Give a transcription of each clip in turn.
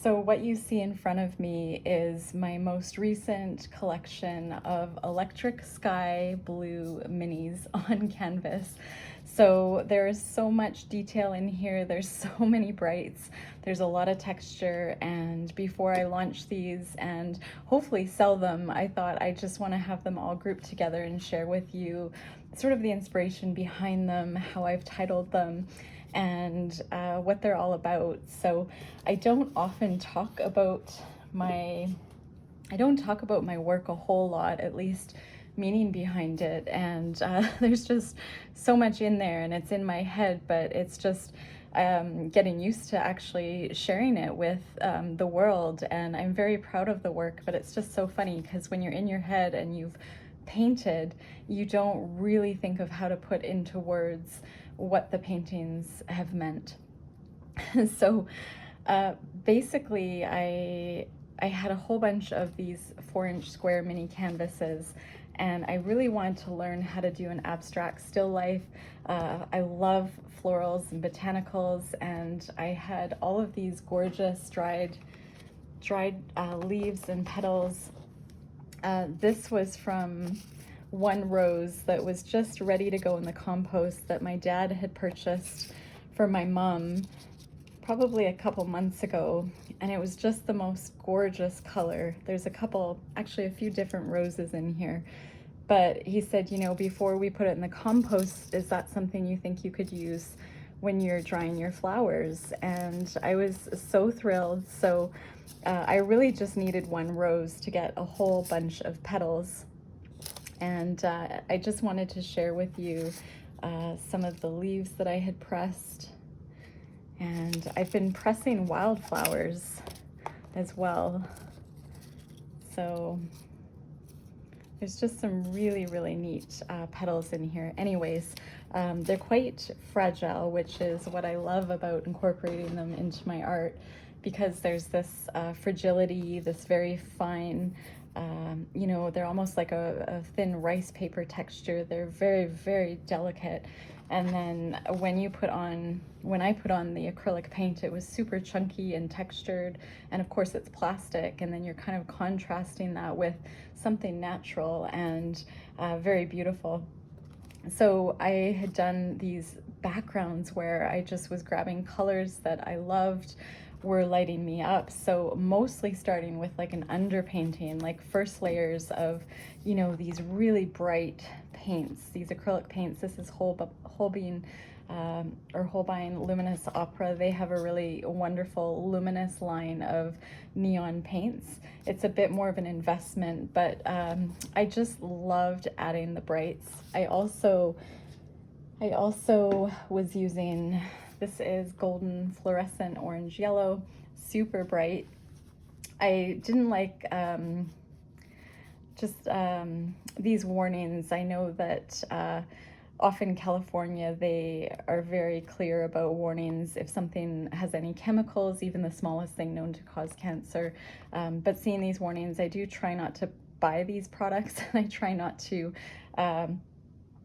So what you see in front of me is my most recent collection of electric sky blue minis on canvas. So there's so much detail in here. There's so many brights. There's a lot of texture. And before I launch these and hopefully sell them, I thought I just want to have them all grouped together and share with you sort of the inspiration behind them, how I've titled them, and what they're all about. So I don't often talk about my work a whole lot, at least meaning behind it. And there's just so much in there, and it's in my head, but it's just getting used to actually sharing it with the world. And I'm very proud of the work, but it's just so funny because when you're in your head and you've painted, you don't really think of how to put into words what the paintings have meant. So basically, I had a whole bunch of these 4-inch square mini canvases, and I really wanted to learn how to do an abstract still life. I love florals and botanicals, and I had all of these gorgeous dried leaves and petals. This was from one rose that was just ready to go in the compost that my dad had purchased for my mom probably a couple months ago, and it was just the most gorgeous color. There's actually a few different roses in here, but he said, before we put it in the compost, is that something you think you could use when you're drying your flowers? And I was so thrilled. So I really just needed one rose to get a whole bunch of petals. And I just wanted to share with you some of the leaves that I had pressed. And I've been pressing wildflowers as well. So there's just some really, really neat petals in here. Anyways, they're quite fragile, which is what I love about incorporating them into my art, because there's this fragility, this very fine, they're almost like a thin rice paper texture. They're very, very delicate. And then when I put on the acrylic paint, it was super chunky and textured. And of course it's plastic. And then you're kind of contrasting that with something natural and very beautiful. So I had done these backgrounds where I just was grabbing colors that I loved, were lighting me up. So mostly starting with like an underpainting, like first layers of, these really bright paints, these acrylic paints. This is Holbein Luminous Opera. They have a really wonderful luminous line of neon paints. It's a bit more of an investment, but I just loved adding the brights. I also was using, this is golden fluorescent orange yellow, super bright. I didn't like these warnings. I know that often in California, they are very clear about warnings if something has any chemicals, even the smallest thing known to cause cancer. But seeing these warnings, I do try not to buy these products, and I try not to,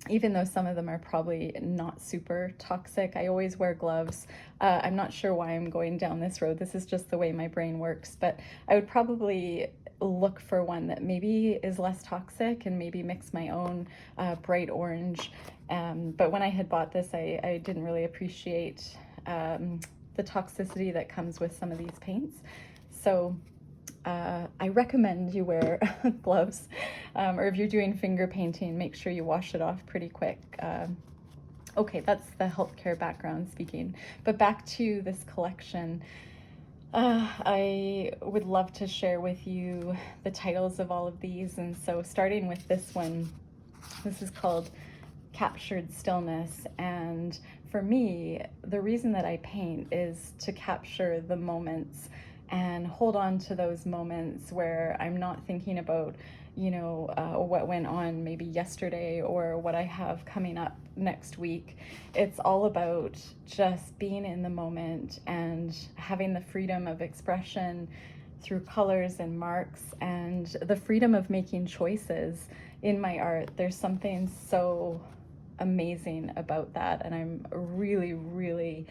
even though some of them are probably not super toxic. I always wear gloves. I'm not sure why I'm going down this road. This is just the way my brain works, but I would probably look for one that maybe is less toxic and maybe mix my own bright orange. But when I had bought this, I didn't really appreciate the toxicity that comes with some of these paints. So I recommend you wear gloves, or if you're doing finger painting, make sure you wash it off pretty quick. Okay, that's the healthcare background speaking. But back to this collection. I would love to share with you the titles of all of these. And so starting with this one, this is called Captured Stillness. And for me, the reason that I paint is to capture the moments and hold on to those moments where I'm not thinking about, what went on maybe yesterday or what I have coming up next week. It's all about just being in the moment and having the freedom of expression through colors and marks, and the freedom of making choices in my art. There's something so amazing about that, and I'm really, really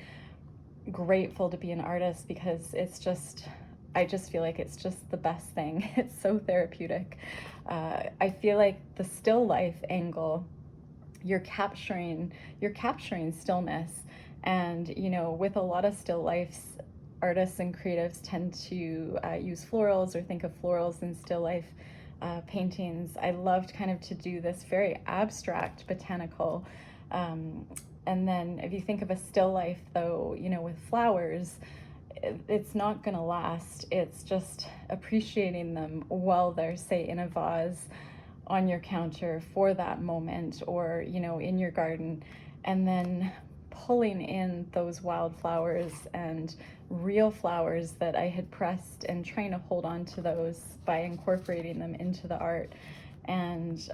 grateful to be an artist, because it's just I just feel like it's just the best thing. It's so therapeutic. I feel like the still life angle, you're capturing stillness. And with a lot of still lifes, artists and creatives tend to use florals or think of florals in still life paintings. I loved kind of to do this very abstract botanical, and then if you think of a still life though, with flowers, it's not going to last. It's just appreciating them while they're, say, in a vase on your counter for that moment, or in your garden, and then pulling in those wildflowers and real flowers that I had pressed and trying to hold on to those by incorporating them into the art. And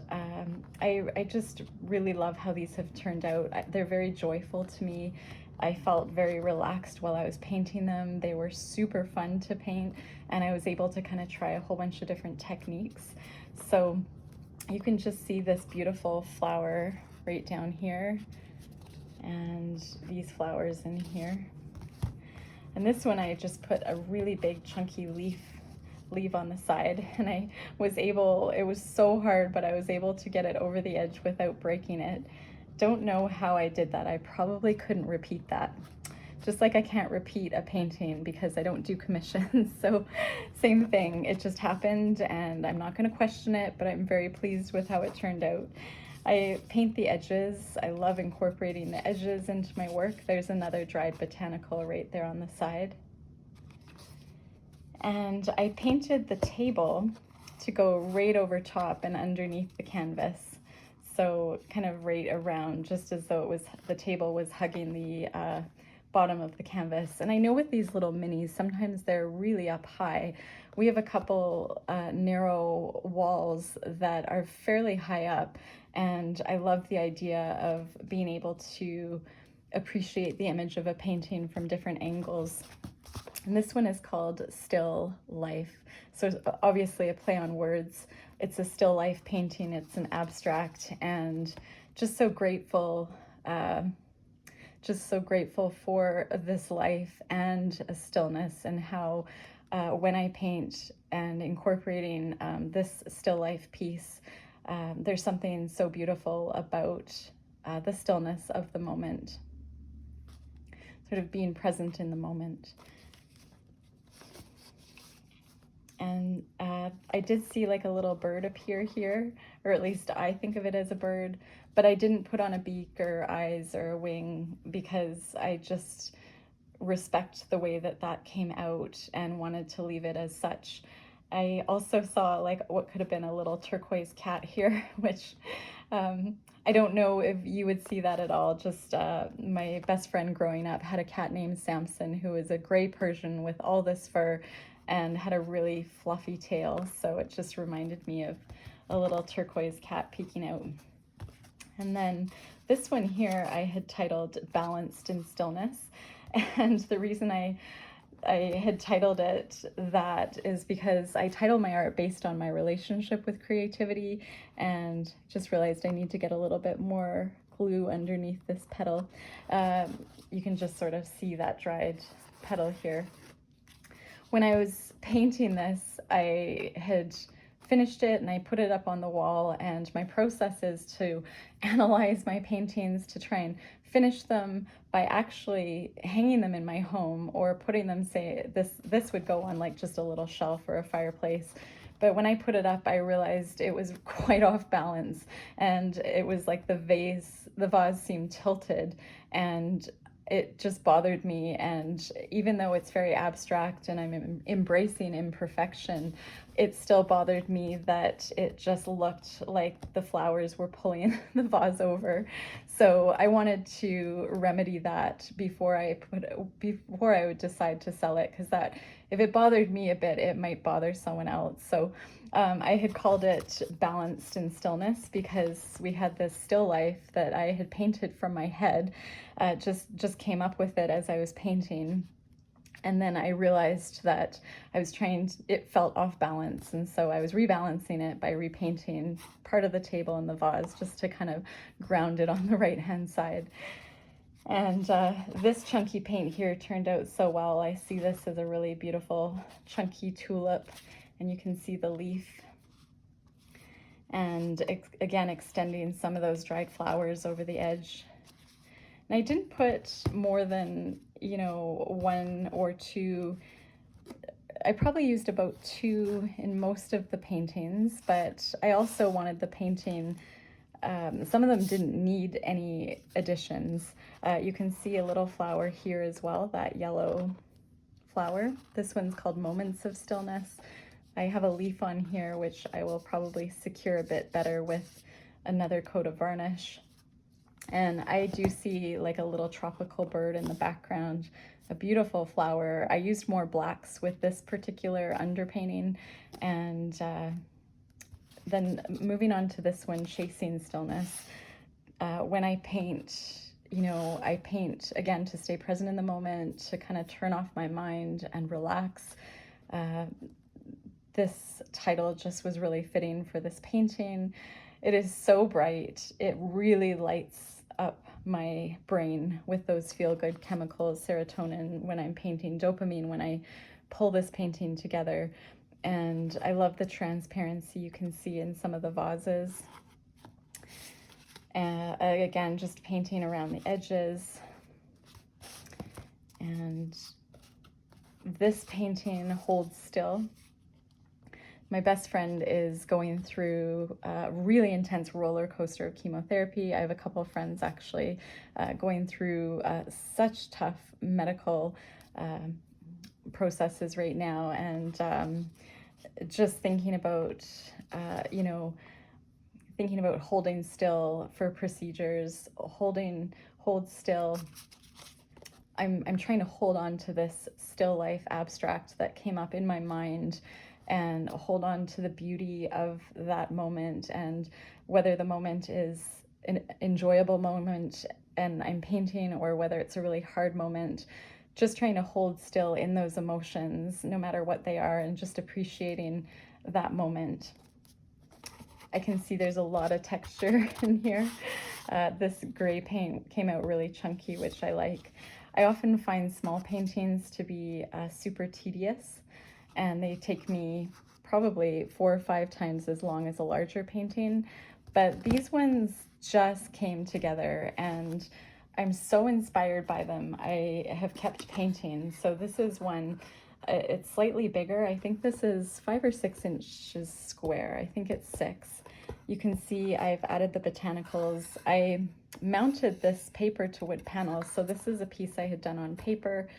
I just really love how these have turned out. They're very joyful to me. I felt very relaxed while I was painting them. They were super fun to paint, and I was able to kind of try a whole bunch of different techniques. So you can just see this beautiful flower right down here, and these flowers in here. And this one I just put a really big chunky leaf on the side, and I was able, it was so hard, but I was able to get it over the edge without breaking it. Don't know how I did that. I probably couldn't repeat that. Just like I can't repeat a painting because I don't do commissions. So same thing, it just happened, and I'm not going to question it, but I'm very pleased with how it turned out. I paint the edges. I love incorporating the edges into my work. There's another dried botanical right there on the side. And I painted the table to go right over top and underneath the canvas. So kind of right around, just as though the table was hugging the bottom of the canvas. And I know with these little minis, sometimes they're really up high. We have a couple narrow walls that are fairly high up, and I love the idea of being able to appreciate the image of a painting from different angles. And this one is called Still Life. So it's obviously a play on words. It's a still life painting. It's an abstract, and just so grateful for this life and a stillness, and how when I paint and incorporating this still life piece, there's something so beautiful about the stillness of the moment, sort of being present in the moment. And I did see like a little bird appear here, or at least I think of it as a bird, but I didn't put on a beak or eyes or a wing because I just respect the way that came out and wanted to leave it as such. I also saw like what could have been a little turquoise cat here, which I don't know if you would see that at all. Just my best friend growing up had a cat named Samson, who was a gray Persian with all this fur and had a really fluffy tail. So it just reminded me of a little turquoise cat peeking out. And then this one here I had titled Balanced in Stillness. And the reason I had titled it that is because I title my art based on my relationship with creativity, and just realized I need to get a little bit more glue underneath this petal. You can just sort of see that dried petal here. When I was painting this, I had finished it and I put it up on the wall, and my process is to analyze my paintings to try and finish them by actually hanging them in my home, or putting them, say, this would go on like just a little shelf or a fireplace. But when I put it up, I realized it was quite off balance, and it was like the vase seemed tilted, and it just bothered me. And even though it's very abstract and I'm embracing imperfection, it still bothered me that it just looked like the flowers were pulling the vase over. So I wanted to remedy that before I would decide to sell it, because that, if it bothered me a bit, it might bother someone else. So I had called it Balanced in Stillness because we had this still life that I had painted from my head, just came up with it as I was painting. And then I realized that it felt off balance. And so I was rebalancing it by repainting part of the table and the vase just to kind of ground it on the right-hand side. And this chunky paint here turned out so well. I see this as a really beautiful chunky tulip, and you can see the leaf. And again, extending some of those dried flowers over the edge. And I didn't put more than, you know, 1 or 2. I probably used about 2 in most of the paintings, but I also wanted the painting, some of them didn't need any additions. You can see a little flower here as well, that yellow flower. This one's called Moments of Stillness. I have a leaf on here, which I will probably secure a bit better with another coat of varnish. And I do see like a little tropical bird in the background, a beautiful flower. I used more blacks with this particular underpainting. And then moving on to this one, Chasing Stillness. When I paint, you know, I paint again to stay present in the moment, to kind of turn off my mind and relax. This title just was really fitting for this painting. It is so bright. It really lights up my brain with those feel-good chemicals, serotonin when I'm painting, dopamine when I pull this painting together. And I love the transparency you can see in some of the vases. Again, just painting around the edges. And this painting holds still. My best friend is going through a really intense roller coaster of chemotherapy. I have a couple of friends actually going through such tough medical processes right now, and just thinking about, you know, thinking about holding still for procedures, hold still. I'm trying to hold on to this still life abstract that came up in my mind, and hold on to the beauty of that moment, and whether the moment is an enjoyable moment and I'm painting, or whether it's a really hard moment, just trying to hold still in those emotions, no matter what they are, and just appreciating that moment. I can see there's a lot of texture in here. This gray paint came out really chunky, which I like. I often find small paintings to be super tedious, and they take me probably 4 or 5 times as long as a larger painting. But these ones just came together, and I'm so inspired by them. I have kept painting. So this is one, it's slightly bigger. I think this is 5 or 6 inches square. I think it's 6. You can see I've added the botanicals. I mounted this paper to wood panels. So this is a piece I had done on paper,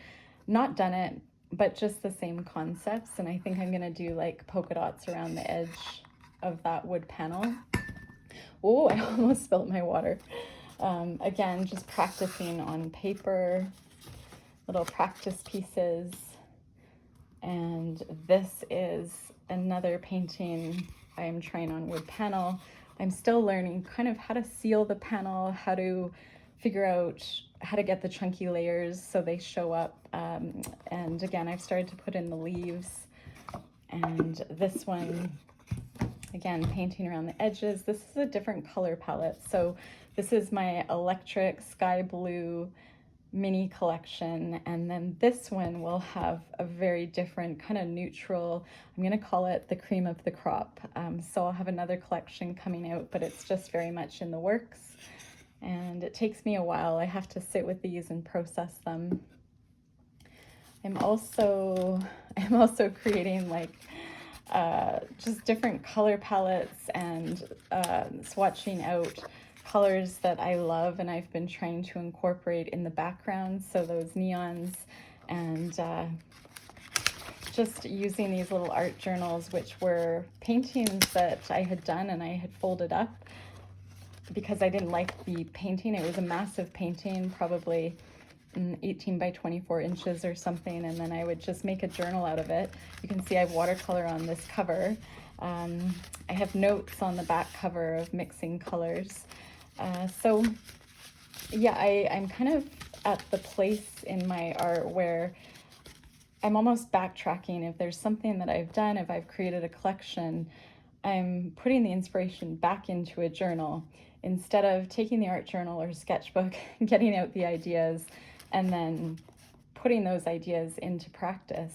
not done it, but just the same concepts. And I think I'm gonna do like polka dots around the edge of that wood panel. Oh, I almost spilled my water. Again, just practicing on paper, little practice pieces. And this is another painting I am trying on wood panel. I'm still learning kind of how to seal the panel, how to figure out how to get the chunky layers so they show up. And again, I've started to put in the leaves. And this one, again, painting around the edges. This is a different color palette. So this is my electric sky blue mini collection, and then this one will have a very different kind of neutral, I'm going to call it the cream of the crop. So I'll have another collection coming out, but it's just very much in the works, and it takes me a while. I have to sit with these and process them. I'm also creating like just different color palettes, and swatching out colors that I love and I've been trying to incorporate in the background. So those neons, and just using these little art journals, which were paintings that I had done and I had folded up because I didn't like the painting. It was a massive painting, probably 18 by 24 inches or something, and then I would just make a journal out of it. You can see I have watercolor on this cover. I have notes on the back cover of mixing colors. So yeah, I'm kind of at the place in my art where I'm almost backtracking. If there's something that I've done, if I've created a collection, I'm putting the inspiration back into a journal. instead of taking the art journal or sketchbook, getting out the ideas, and then putting those ideas into practice,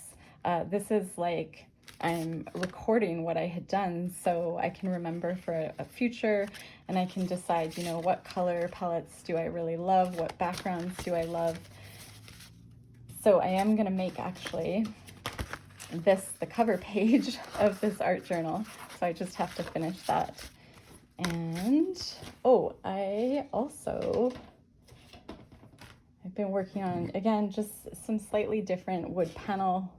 this is like I'm recording what I had done so I can remember for a future, and I can decide, you know, what color palettes do I really love, what backgrounds do I love. So I am going to make actually this the cover page of this art journal, so I just have to finish that. And I've been working on, again, just some slightly different wood panel,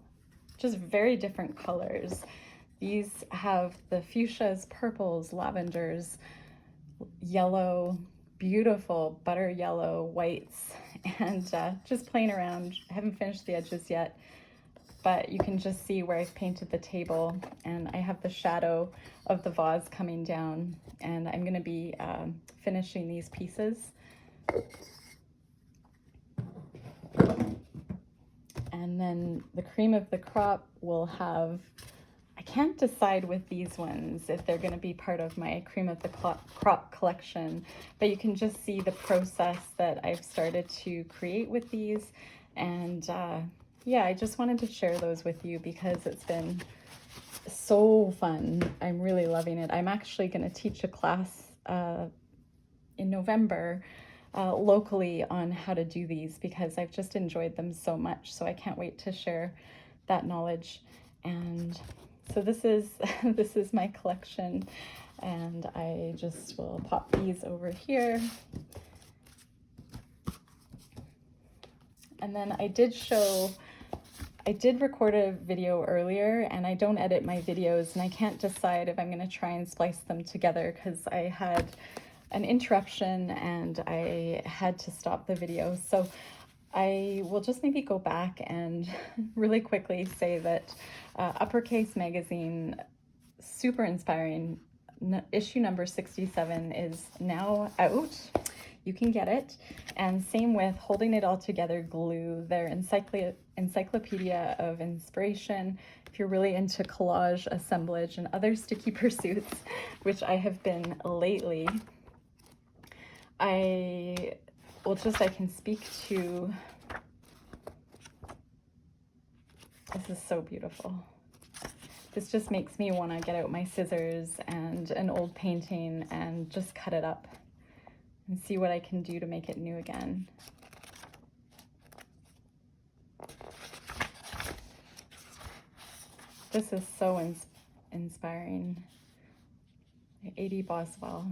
just very different colors. These have the fuchsias, purples, lavenders, yellow, beautiful butter yellow, whites, and just playing around. I haven't finished the edges yet, but you can just see where I've painted the table, and I have the shadow of the vase coming down, and I'm going to be finishing these pieces. And then the cream of the crop will have, I can't decide with these ones if they're going to be part of my cream of the crop collection, but you can just see the process that I've started to create with these. And yeah, I just wanted to share those with you because it's been so fun. I'm really loving it. I'm actually going to teach a class in November locally on how to do these because I've just enjoyed them so much. So I can't wait to share that knowledge. And so this is this is my collection, and I just will pop these over here. And then I did record a video earlier, and I don't edit my videos, and I can't decide if I'm going to try and splice them together because I had an interruption and I had to stop the video. So I will just maybe go back and really quickly say that Uppercase magazine, super inspiring, issue number 67 is now out. You can get it. And same with Holding It All Together Glue, their Encyclopedia of Inspiration, if you're really into collage, assemblage, and other sticky pursuits, which I have been lately. I can speak to, this is so beautiful. This just makes me want to get out my scissors and an old painting and just cut it up and see what I can do to make it new again. This is so inspiring. 80 Boswell.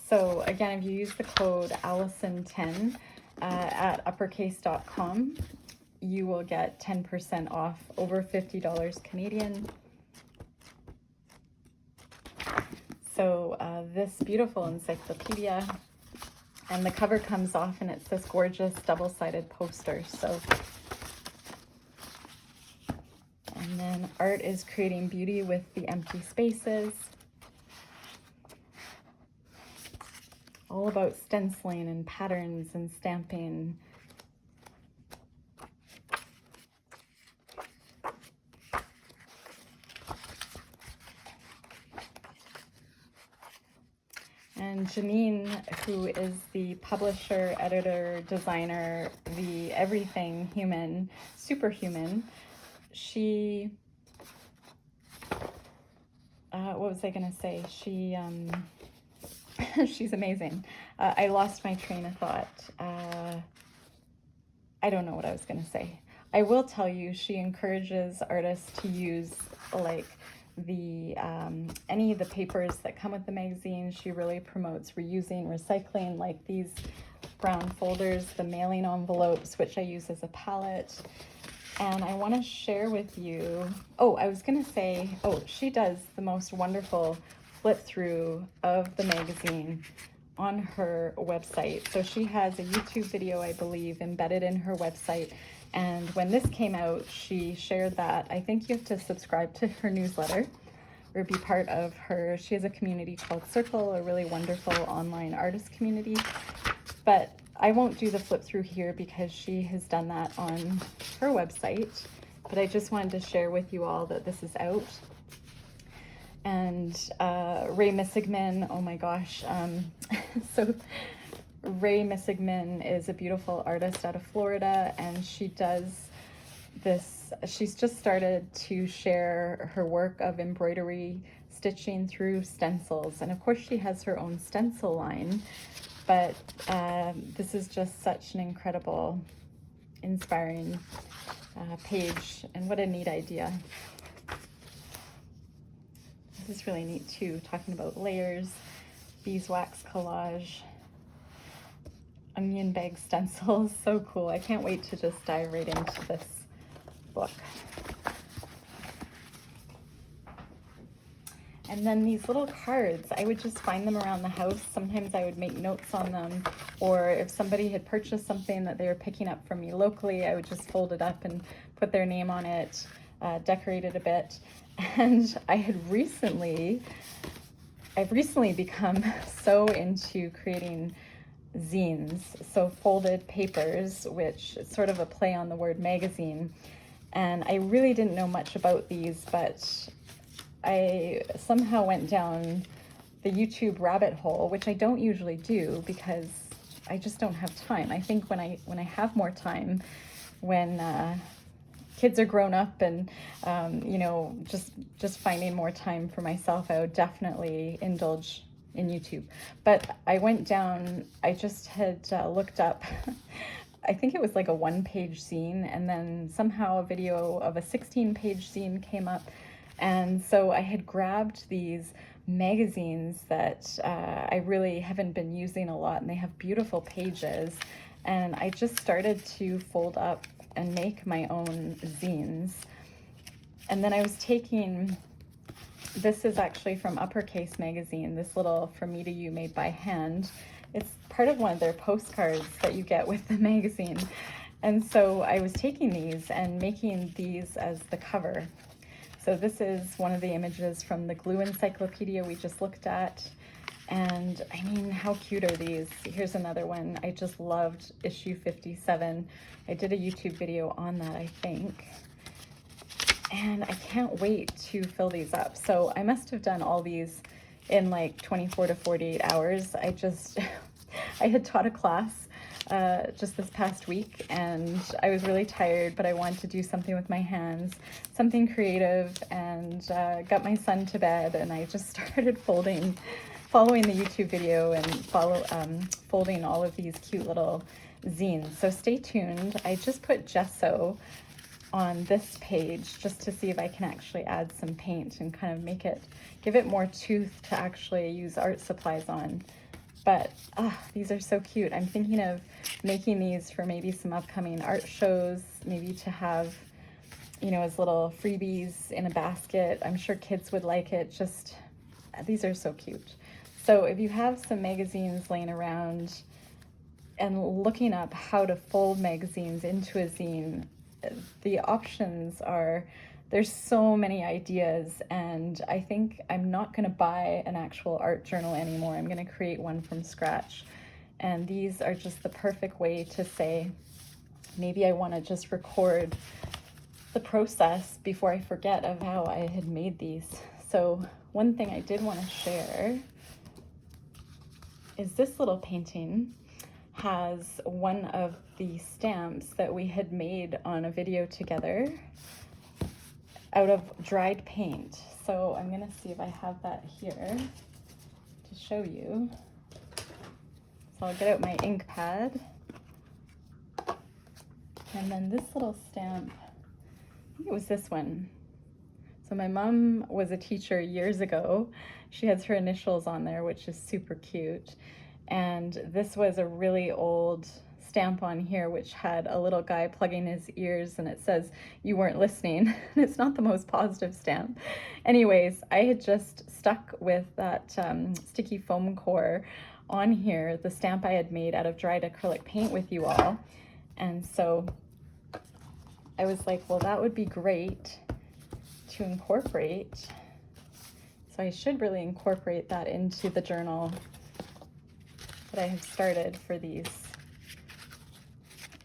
So again, if you use the code Allison10 at uppercase.com, you will get 10% off over $50 Canadian. So this beautiful encyclopedia, and the cover comes off and it's this gorgeous double-sided poster. So, and then art is creating beauty with the empty spaces. All about stenciling and patterns and stamping. And Janine, who is the publisher, editor, designer, the everything human, superhuman, she, what was I gonna say? She's amazing. I lost my train of thought. I don't know what I was going to say. I will tell you, she encourages artists to use like the any of the papers that come with the magazine. She really promotes reusing, recycling, like these brown folders, the mailing envelopes, which I use as a palette. And I want to share with you, I was going to say, she does the most wonderful flip through of the magazine on her website. So she has a YouTube video, I believe, embedded in her website. And when this came out, she shared that. I think you have to subscribe to her newsletter or be part of her. She has a community called Circle, a really wonderful online artist community. But I won't do the flip through here because she has done that on her website. But I just wanted to share with you all that this is out. And Ray Missigman, oh my gosh. So Ray Missigman is a beautiful artist out of Florida, and she does this, she's just started to share her work of embroidery stitching through stencils. And of course she has her own stencil line, but this is just such an incredible, inspiring page, and what a neat idea. This is really neat too, talking about layers, beeswax collage, onion bag stencils, so cool. I can't wait to just dive right into this book. And then these little cards, I would just find them around the house. Sometimes I would make notes on them, or if somebody had purchased something that they were picking up from me locally, I would just fold it up and put their name on it, decorate it a bit. And I've recently become so into creating zines, so folded papers, which is sort of a play on the word magazine. And I really didn't know much about these, but I somehow went down the YouTube rabbit hole, which I don't usually do because I just don't have time. I think when I have more time, when kids are grown up and you know, just finding more time for myself, I would definitely indulge in YouTube. But I went down, I just had looked up I think it was like a 1-page zine, and then somehow a video of a 16-page zine came up. And so I had grabbed these magazines that I really haven't been using a lot, and they have beautiful pages. And I just started to fold up and make my own zines. And then I was taking, this is actually from Uppercase magazine, this little From Me to You made by hand. It's part of one of their postcards that you get with the magazine. And so I was taking these and making these as the cover. So this is one of the images from the glue encyclopedia we just looked at. And I mean, how cute are these? Here's another one. I just loved issue 57. I did a YouTube video on that, I think. And I can't wait to fill these up. So I must have done all these in like 24 to 48 hours. I had taught a class just this past week, and I was really tired, but I wanted to do something with my hands, something creative, and got my son to bed, and I just started following the YouTube video and folding all of these cute little zines. So stay tuned. I just put gesso on this page just to see if I can actually add some paint and kind of give it more tooth to actually use art supplies on. But these are so cute. I'm thinking of making these for maybe some upcoming art shows, maybe to have, you know, as little freebies in a basket. I'm sure kids would like it. Just, these are so cute. So if you have some magazines laying around and looking up how to fold magazines into a zine, the options are, there's so many ideas, and I think I'm not going to buy an actual art journal anymore. I'm going to create one from scratch. And these are just the perfect way to say, maybe I want to just record the process before I forget of how I had made these. So one thing I did want to share is this little painting has one of the stamps that we had made on a video together out of dried paint. So I'm gonna see if I have that here to show you. So I'll get out my ink pad. And then this little stamp, I think it was this one. So my mom was a teacher years ago. She has her initials on there, which is super cute. And this was a really old stamp on here, which had a little guy plugging his ears, and it says, "You weren't listening." It's not the most positive stamp. Anyways, I had just stuck with that sticky foam core on here, the stamp I had made out of dried acrylic paint with you all. And so I was like, well, that would be great to incorporate. So I should really incorporate that into the journal that I have started for these.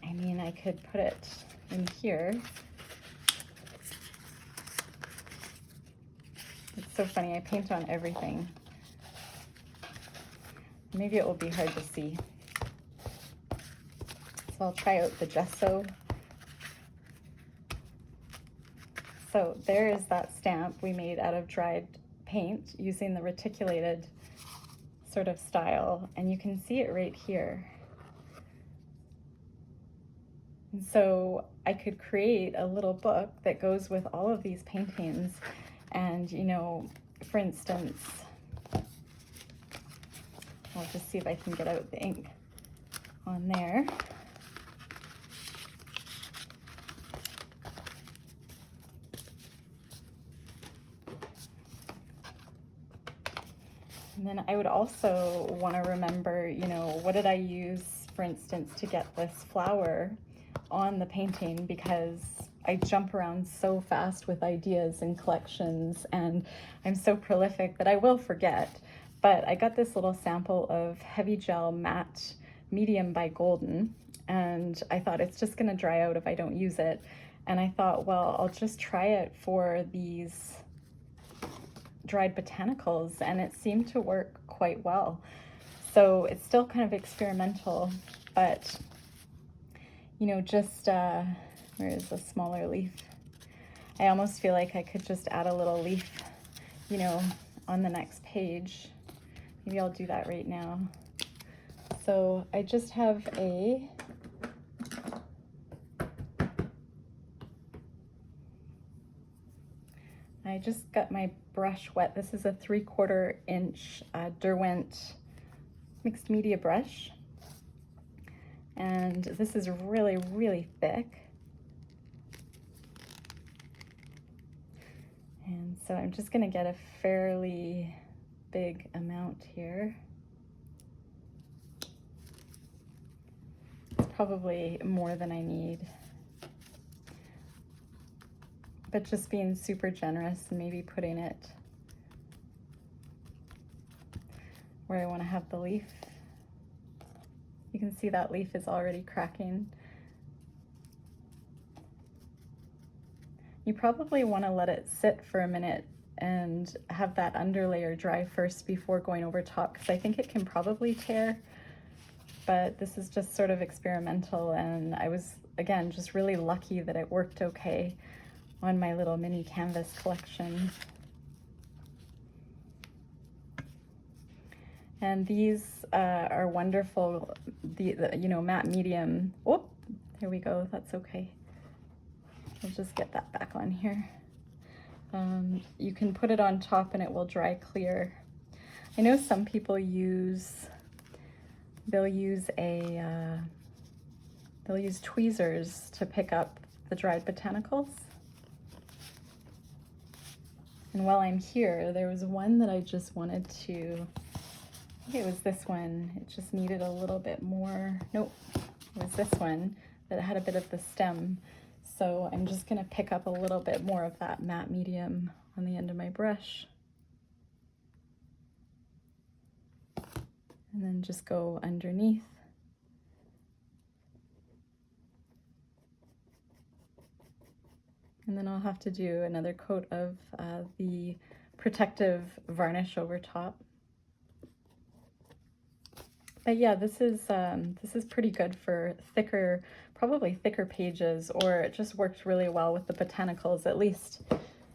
I mean, I could put it in here. It's so funny. I paint on everything. Maybe it will be hard to see. So I'll try out the gesso. So there is that stamp we made out of dried paint using the reticulated sort of style, and you can see it right here. And so I could create a little book that goes with all of these paintings. And, you know, for instance, I'll just see if I can get out the ink on there. And then I would also want to remember, you know, what did I use, for instance, to get this flower on the painting, because I jump around so fast with ideas and collections, and I'm so prolific that I will forget. But I got this little sample of Heavy Gel Matte Medium by Golden, and I thought it's just going to dry out if I don't use it. And I thought, well, I'll just try it for these dried botanicals, and it seemed to work quite well. So it's still kind of experimental, but you know, just where is a smaller leaf? I almost feel like I could just add a little leaf, you know, on the next page. Maybe I'll do that right now. So I just have I just got my brush wet. This is a 3/4 inch Derwent mixed media brush. And this is really, really thick. And so I'm just gonna get a fairly big amount here. It's probably more than I need. But just being super generous and maybe putting it where I want to have the leaf. You can see that leaf is already cracking. You probably want to let it sit for a minute and have that underlayer dry first before going over top, because I think it can probably tear. But this is just sort of experimental, and I was, again, just really lucky that it worked okay on my little mini canvas collection. And these are wonderful, the you know, matte medium. Oh, here we go, that's okay. I'll just get that back on here. You can put it on top and it will dry clear. I know some people they'll use tweezers to pick up the dried botanicals. And while I'm here, there was one that I just wanted to, I think it was this one. It just needed a little bit more. Nope, it was this one that had a bit of the stem. So I'm just gonna pick up a little bit more of that matte medium on the end of my brush. And then just go underneath. And then I'll have to do another coat of the protective varnish over top. But yeah, this is pretty good for thicker, probably thicker pages, or it just works really well with the botanicals. At least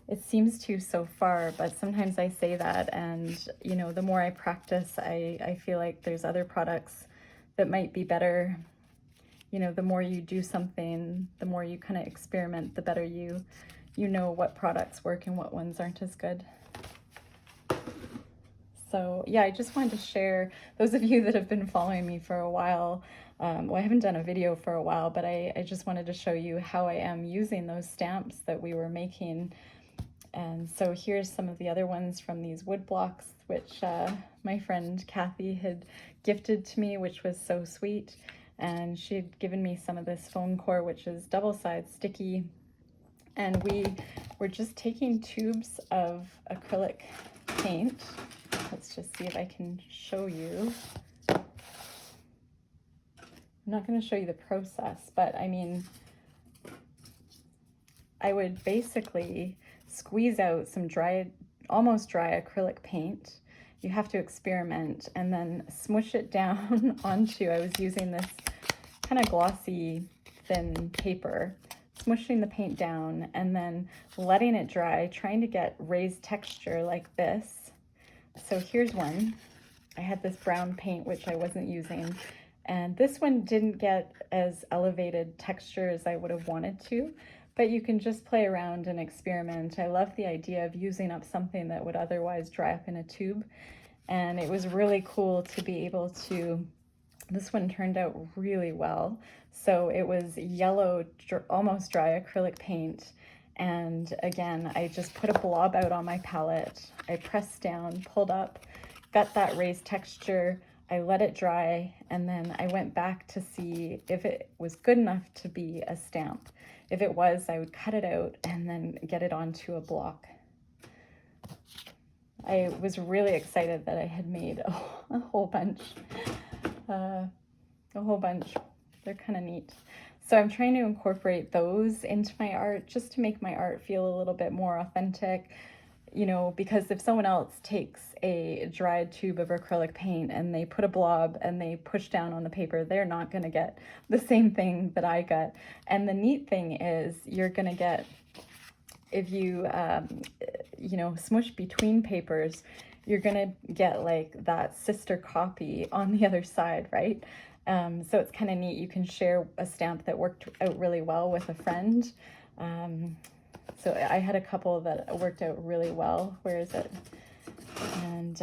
it seems to so far, but sometimes I say that, and you know, the more I practice, I feel like there's other products that might be better. You know, the more you do something, the more you kind of experiment, the better you know what products work and what ones aren't as good. So yeah, I just wanted to share, those of you that have been following me for a while, well, I haven't done a video for a while, but I just wanted to show you how I am using those stamps that we were making. And so here's some of the other ones from these wood blocks, which my friend Kathy had gifted to me, which was so sweet. And she had given me some of this foam core, which is double-sided sticky. And we were just taking tubes of acrylic paint. Let's just see if I can show you. I'm not going to show you the process, but I mean, I would basically squeeze out some dried almost dry acrylic paint. You have to experiment and then smush it down onto, I was using this kind of glossy, thin paper, smushing the paint down and then letting it dry, trying to get raised texture like this. So here's one. I had this brown paint, which I wasn't using, and this one didn't get as elevated texture as I would have wanted to, but you can just play around and experiment. I love the idea of using up something that would otherwise dry up in a tube, and it was really cool to be able to, this one turned out really well. So it was yellow, almost dry acrylic paint, and again, I just put a blob out on my palette. I pressed down, pulled up, got that raised texture, I let it dry, and then I went back to see if it was good enough to be a stamp. If it was, I would cut it out and then get it onto a block. I was really excited that I had made a whole bunch. They're kind of neat. So I'm trying to incorporate those into my art just to make my art feel a little bit more authentic. You know, because if someone else takes a dried tube of acrylic paint and they put a blob and they push down on the paper, they're not going to get the same thing that I got. And the neat thing is you're going to get, if you, you know, smush between papers, you're going to get like that sister copy on the other side, right? So it's kind of neat. You can share a stamp that worked out really well with a friend. So I had a couple that worked out really well. Where is it? And,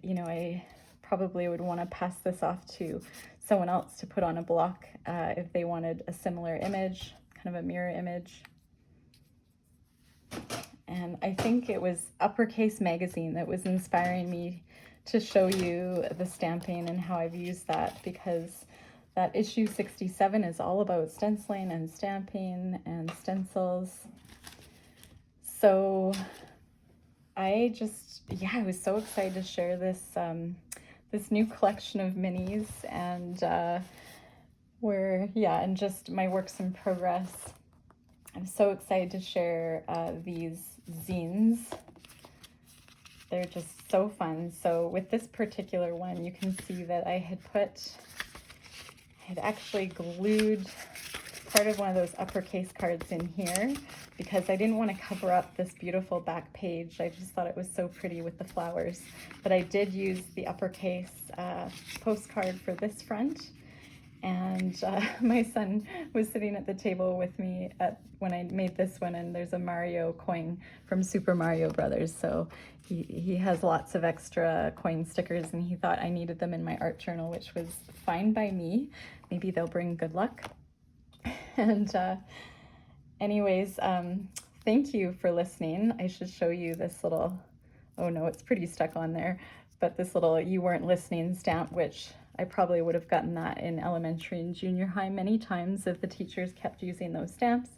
you know, I probably would want to pass this off to someone else to put on a block if they wanted a similar image, kind of a mirror image. And I think it was Uppercase magazine that was inspiring me to show you the stamping and how I've used that, because that issue 67 is all about stenciling and stamping and stencils. So I just, yeah, I was so excited to share this this new collection of minis, and and just my works in progress. I'm so excited to share these zines. They're just so fun. So with this particular one, you can see that I had actually glued part of one of those Uppercase cards in here because I didn't want to cover up this beautiful back page. I just thought it was so pretty with the flowers. But I did use the Uppercase postcard for this front. And my son was sitting at the table with me when I made this one, and there's a Mario coin from Super Mario Brothers. So he has lots of extra coin stickers, and he thought I needed them in my art journal, which was fine by me. Maybe they'll bring good luck. And anyways, thank you for listening. I should show you this little, oh no, it's pretty stuck on there, but this little "you weren't listening" stamp, which I probably would have gotten that in elementary and junior high many times if the teachers kept using those stamps.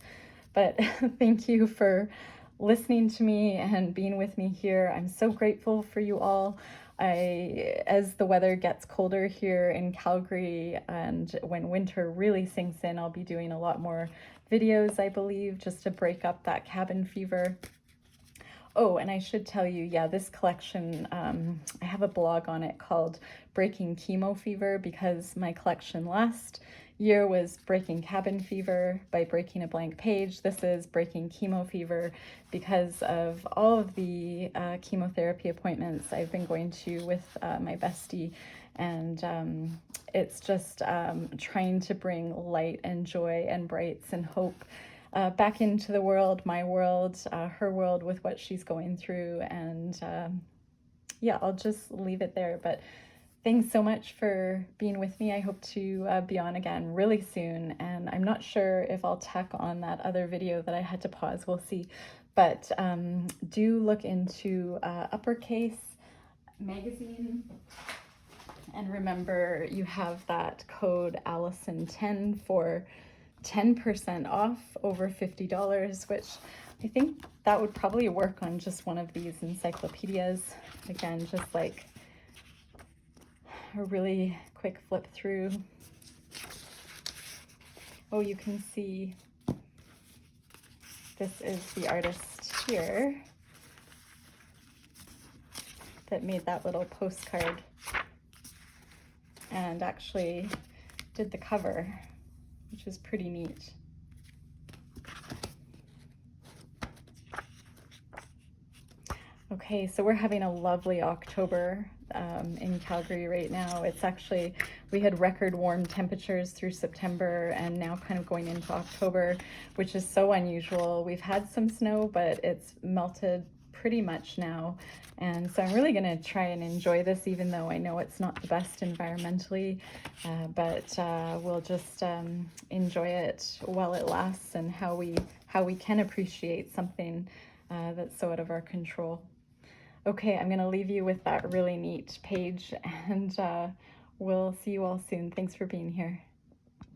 But thank you for listening to me and being with me here. I'm so grateful for you all. As the weather gets colder here in Calgary and when winter really sinks in, I'll be doing a lot more videos, I believe, just to break up that cabin fever. Oh, and I should tell you, yeah, this collection, I have a blog on it called Breaking Chemo Fever, because my collection last year was Breaking Cabin Fever by Breaking a Blank Page. This is Breaking Chemo Fever because of all of the chemotherapy appointments I've been going to with my bestie. And it's just trying to bring light and joy and brights and hope back into the world, my world, her world, with what she's going through. And yeah, I'll just leave it there. But thanks so much for being with me. I hope to be on again really soon. And I'm not sure if I'll tack on that other video that I had to pause. We'll see. But do look into Uppercase magazine. And remember, you have that code Allison10 for 10% off over $50, which I think that would probably work on just one of these encyclopedias. Again, just like a really quick flip through. Oh, you can see this is the artist here. that made that little postcard and actually did the cover, which is pretty neat. Okay, so we're having a lovely October in Calgary right now. It's actually, we had record warm temperatures through September and now kind of going into October, which is so unusual. We've had some snow, but it's melted pretty much now. And so I'm really gonna try and enjoy this, even though I know it's not the best environmentally, but we'll just enjoy it while it lasts, and how we can appreciate something that's so out of our control. Okay, I'm going to leave you with that really neat page, and we'll see you all soon. Thanks for being here.